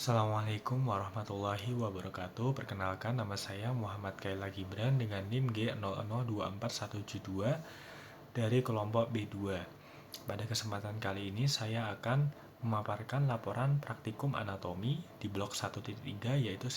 Assalamualaikum warahmatullahi wabarakatuh. Perkenalkan, nama saya Muhammad Kaila Gibran dengan NIM G002417 dari kelompok B2. Pada kesempatan kali ini saya akan memaparkan laporan praktikum anatomi di blok 1.3 yaitu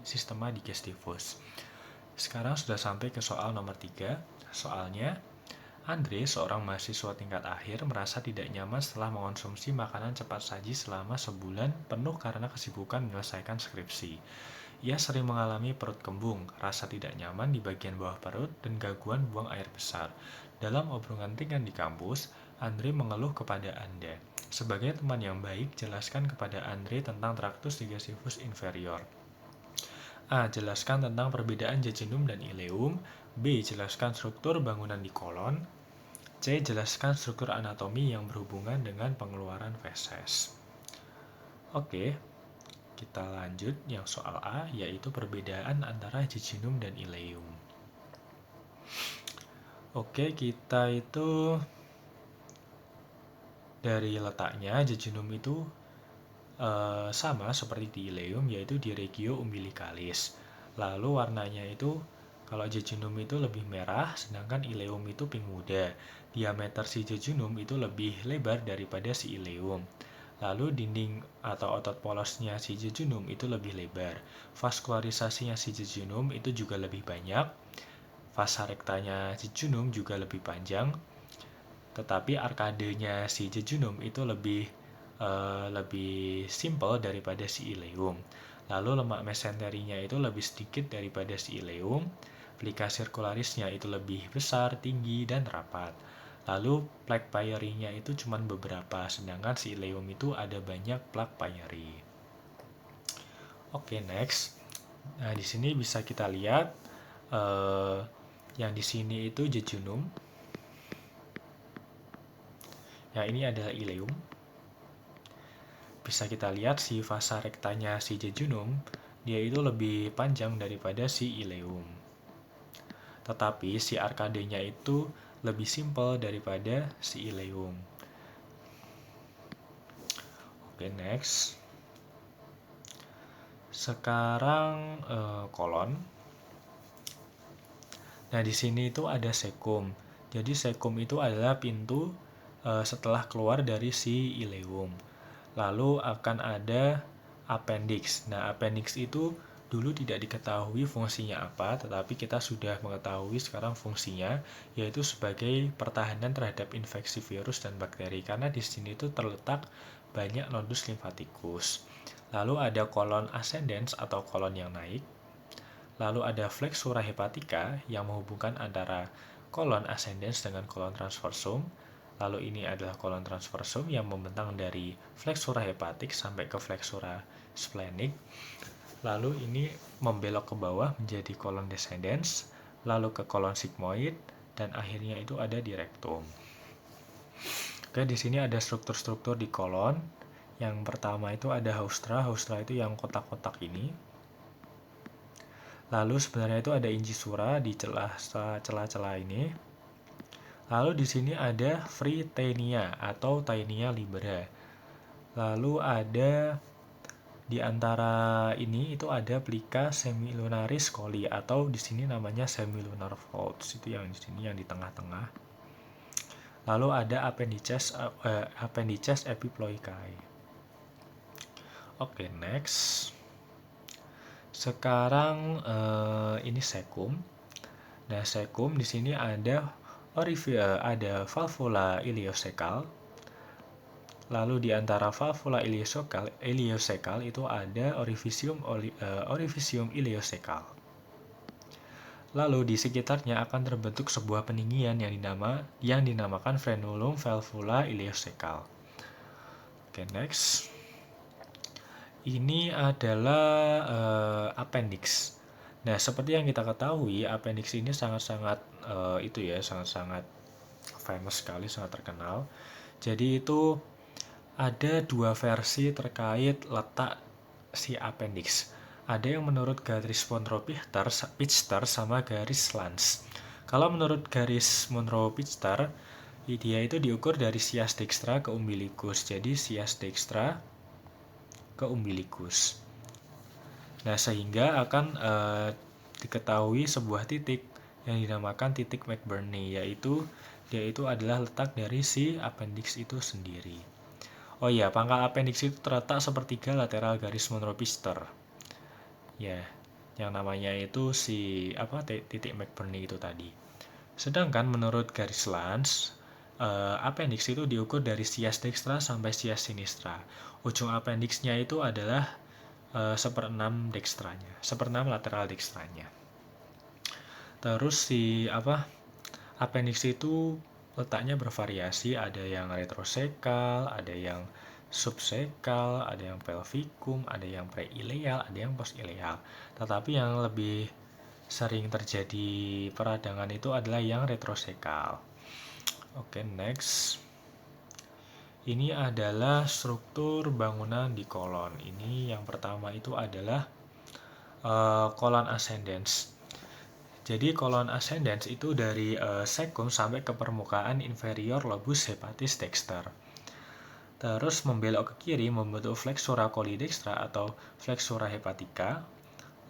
sistema digestivus. Sekarang sudah sampai ke soal nomor 3. Soalnya, Andre, seorang mahasiswa tingkat akhir, merasa tidak nyaman setelah mengonsumsi makanan cepat saji selama sebulan penuh karena kesibukan menyelesaikan skripsi. Ia sering mengalami perut kembung, rasa tidak nyaman di bagian bawah perut, dan gangguan buang air besar. Dalam obrolan ringan di kampus, Andre mengeluh kepada Anda. Sebagai teman yang baik, jelaskan kepada Andre tentang traktus digestivus inferior. A. Jelaskan tentang perbedaan jejunum dan ileum. B. Jelaskan struktur bangunan di kolon. C. Jelaskan struktur anatomi yang berhubungan dengan pengeluaran feses. Oke, kita lanjut yang soal A, yaitu perbedaan antara jejunum dan ileum. Oke, kita itu dari letaknya, jejunum itu sama seperti di ileum, yaitu di regio umbilicalis. Lalu warnanya itu, kalau jejunum itu lebih merah, sedangkan ileum itu pink muda. Diameter si jejunum itu lebih lebar daripada si ileum. Lalu dinding atau otot polosnya si jejunum itu lebih lebar. Vaskularisasinya si jejunum itu juga lebih banyak. Vasa rektanya jejunum juga lebih panjang. Tetapi arkadenya si jejunum itu lebih simpel daripada si ileum. Lalu lemak mesenterinya itu lebih sedikit daripada si ileum. Plika sirkularisnya itu lebih besar, tinggi, dan rapat. Lalu plak Peyerinya itu cuma beberapa, sedangkan si ileum itu ada banyak plak Peyeri. Oke, next. Nah, di sini bisa kita lihat yang di sini itu jejunum. Yang ini adalah ileum. Bisa kita lihat si vasa rektanya si jejunum, dia itu lebih panjang daripada si ileum. Tetapi si arkadenya itu lebih simpel daripada si ileum. Oke, next. Sekarang kolon. Nah, di sini itu ada sekum. Jadi sekum itu adalah pintu setelah keluar dari si ileum. Lalu akan ada appendix. Nah, appendix itu dulu tidak diketahui fungsinya apa, tetapi kita sudah mengetahui sekarang fungsinya, yaitu sebagai pertahanan terhadap infeksi virus dan bakteri, karena di sini itu terletak banyak nodus limfatikus. Lalu ada kolon ascendens atau kolon yang naik. Lalu ada flexura hepatica yang menghubungkan antara kolon ascendens dengan kolon transversum. Lalu ini adalah kolon transversum yang membentang dari flexura hepatik sampai ke flexura splenic. Lalu ini membelok ke bawah menjadi kolon descendens, lalu ke kolon sigmoid, dan akhirnya itu ada di rektum. Oke, di sini ada struktur-struktur di kolon. Yang pertama itu ada haustra. Haustra itu yang kotak-kotak ini. Lalu sebenarnya itu ada incisura di celah-celah ini. Lalu di sini ada free taenia atau taenia libera. Lalu ada di antara ini itu ada plica semilunaris coli atau di sini namanya semilunar folds, itu yang di sini yang di tengah-tengah. Lalu ada appendices epiploicae. Oke, next. Sekarang ini sekum. Nah, sekum di sini ada valvula iliocekal. Lalu di antara valvula iliocekal itu ada orificium iliocekal. Lalu di sekitarnya akan terbentuk sebuah peninggian yang dinamakan frenulum valvula iliocekal. Oke, next. Ini adalah appendix. Nah, seperti yang kita ketahui, appendix ini sangat-sangat famous sekali, sangat terkenal. Jadi itu ada dua versi terkait letak si appendix. Ada yang menurut garis Monro-Pitster sama garis Lanz. Kalau menurut garis Monro-Pitster, dia itu diukur dari sias dextra ke umbilicus. Jadi sias dextra ke ke umbilikus. Nah, sehingga akan diketahui sebuah titik yang dinamakan titik McBurney, yaitu dia itu adalah letak dari si appendix itu sendiri. Oh iya, pangkal appendix itu terletak sepertiga lateral garis Monro Pfister. Ya, yang namanya itu si titik McBurney itu tadi. Sedangkan menurut garis Lange, appendix itu diukur dari sias dextra sampai sias sinistra. Ujung appendixnya itu adalah 1/6 dextranya, 1/6 lateral dextranya. Terus si appendix itu letaknya bervariasi, ada yang retrosekal, ada yang subsekal, ada yang pelvikum, ada yang preileal, ada yang postileal. Tetapi yang lebih sering terjadi peradangan itu adalah yang retrosekal. Oke, next. Ini adalah struktur bangunan di kolon. Ini yang pertama itu adalah kolon ascendens. Jadi kolon ascendens itu dari cecum sampai ke permukaan inferior lobus hepatis dexter. Terus membelok ke kiri membentuk flexura cholidextra atau flexura hepatica,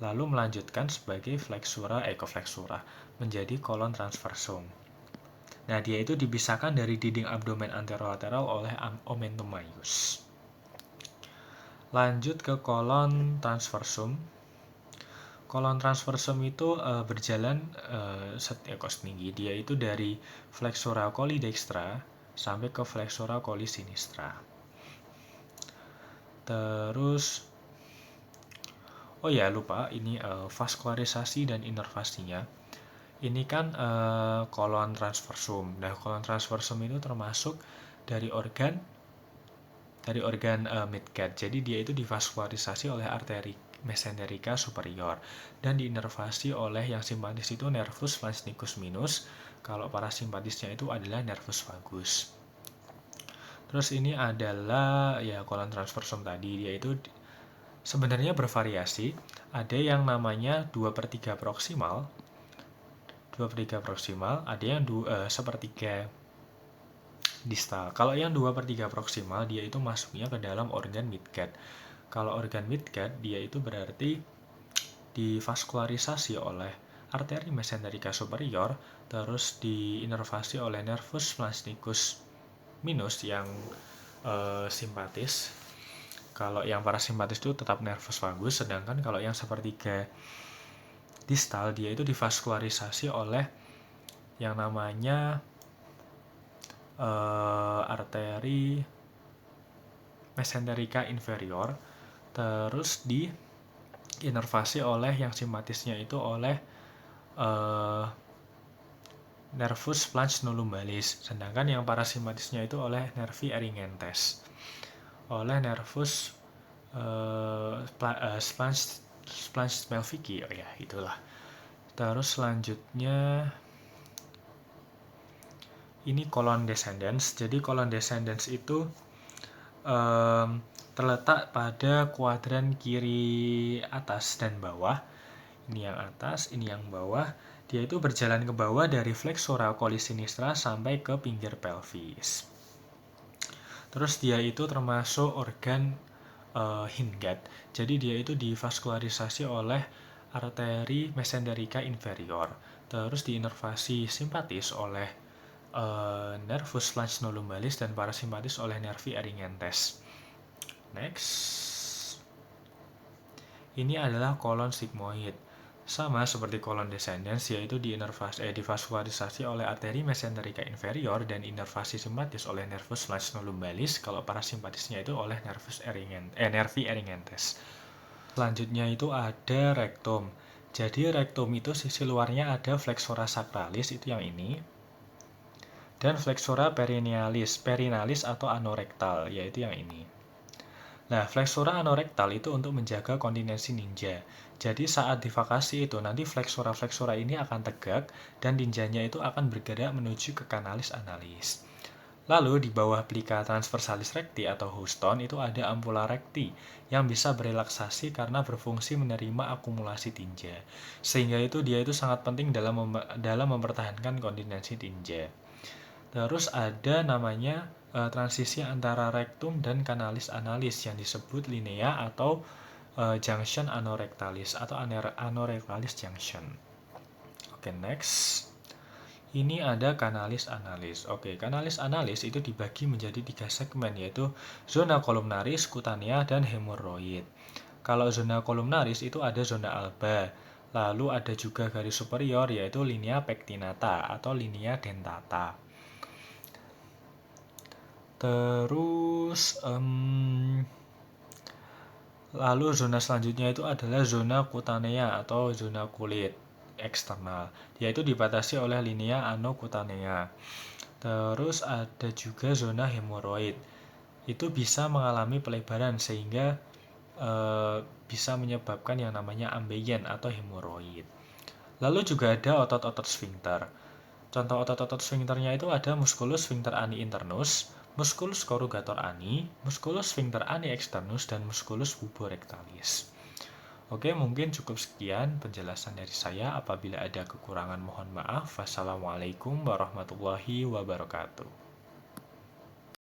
lalu melanjutkan sebagai flexura ecoflexura menjadi kolon transversum. Nah, dia itu dipisahkan dari dinding abdomen anterolateral oleh omentum maius. Lanjut ke kolon transversum. Kolon transversum itu berjalan ekos tinggi. Dia itu dari flexura cholidextra sampai ke flexura colisinistra. Terus, oh ya lupa, ini vaskularisasi dan inervasinya. Ini kan kolon transversum. Nah, kolon transversum itu termasuk dari organ midgut. Jadi dia itu divaskularisasi oleh arteri mesenterica superior dan diinervasi oleh yang simpatis itu nervus flancnicus minus. Kalau parasimpatisnya itu adalah nervus vagus. Terus ini adalah ya kolon transversum tadi, dia itu sebenarnya bervariasi. Ada yang namanya 2/3 proksimal, 2/3 proksimal, ada yang 1/3 distal. Kalau yang 2/3 proksimal, dia itu masuknya ke dalam organ midgut. Kalau organ midgut, dia itu berarti divaskularisasi oleh arteri mesenterica superior, terus diinervasi oleh nervus flancnicus minus yang simpatis. Kalau yang parasimpatis itu tetap nervus vagus, sedangkan kalau yang 1/3 distal, dia itu divaskularisasi oleh yang namanya arteri mesenterica inferior, terus diinervasi oleh yang simpatisnya itu oleh nervus flange nullumbalis, sedangkan yang parasimpatisnya itu oleh nervi eringentes, oleh nervus flange pelvici, oh ya itulah. Terus selanjutnya ini kolon descendens. Jadi kolon descendens itu terletak pada kuadran kiri atas dan bawah. Ini yang atas, ini yang bawah. Dia itu berjalan ke bawah dari flexura colisinistra sampai ke pinggir pelvis. Terus dia itu termasuk organ hindgut. Jadi dia itu divaskularisasi oleh arteri mesenterica inferior. Terus diinervasi simpatis oleh nervus flange nullumbalis dan parasimpatis oleh nervi eringentes. Next. Ini adalah kolon sigmoid. Sama seperti kolon descendens, yaitu divaskularisasi oleh arteri mesenterica inferior dan inervasi simpatis oleh nervus flange nullumbalis. Kalau parasimpatisnya itu oleh nervi eringentes. Selanjutnya itu ada rektum. Jadi rektum itu sisi luarnya ada flexura sacralis, itu yang ini, dan flexura perinalis atau anorektal, yaitu yang ini. Nah, flexura anorektal itu untuk menjaga kontinensi ninja. Jadi saat divakasi itu nanti flexura ini akan tegak dan ninjanya itu akan bergerak menuju ke kanalis analis. Lalu di bawah plica transversalis recti atau Houston itu ada ampula recti yang bisa berelaksasi karena berfungsi menerima akumulasi tinja. Sehingga itu dia itu sangat penting dalam mempertahankan kontinensi tinja. Terus ada namanya transisi antara rektum dan kanalis analis yang disebut linea atau junction anorectalis atau anorectalis junction. Oke, next. Ini ada kanalis analis. Oke, kanalis analis itu dibagi menjadi 3 segmen, yaitu zona kolumnaris, kutanea, dan hemoroid. Kalau zona kolumnaris itu ada zona alba, lalu ada juga garis superior yaitu linea pectinata atau linea dentata. Terus lalu zona selanjutnya itu adalah zona kutanea atau zona kulit eksternal, yaitu dibatasi oleh linea anokutanea. Terus ada juga zona hemoroid. Itu bisa mengalami pelebaran sehingga bisa menyebabkan yang namanya ambeien atau hemoroid. Lalu juga ada otot-otot sfinkter. Contoh otot-otot sfinkternya itu ada musculus sphincter ani internus, musculus corrugator ani, musculus sphincter ani externus, dan musculus puborectalis. Oke, mungkin cukup sekian penjelasan dari saya. Apabila ada kekurangan mohon maaf. Wassalamualaikum warahmatullahi wabarakatuh.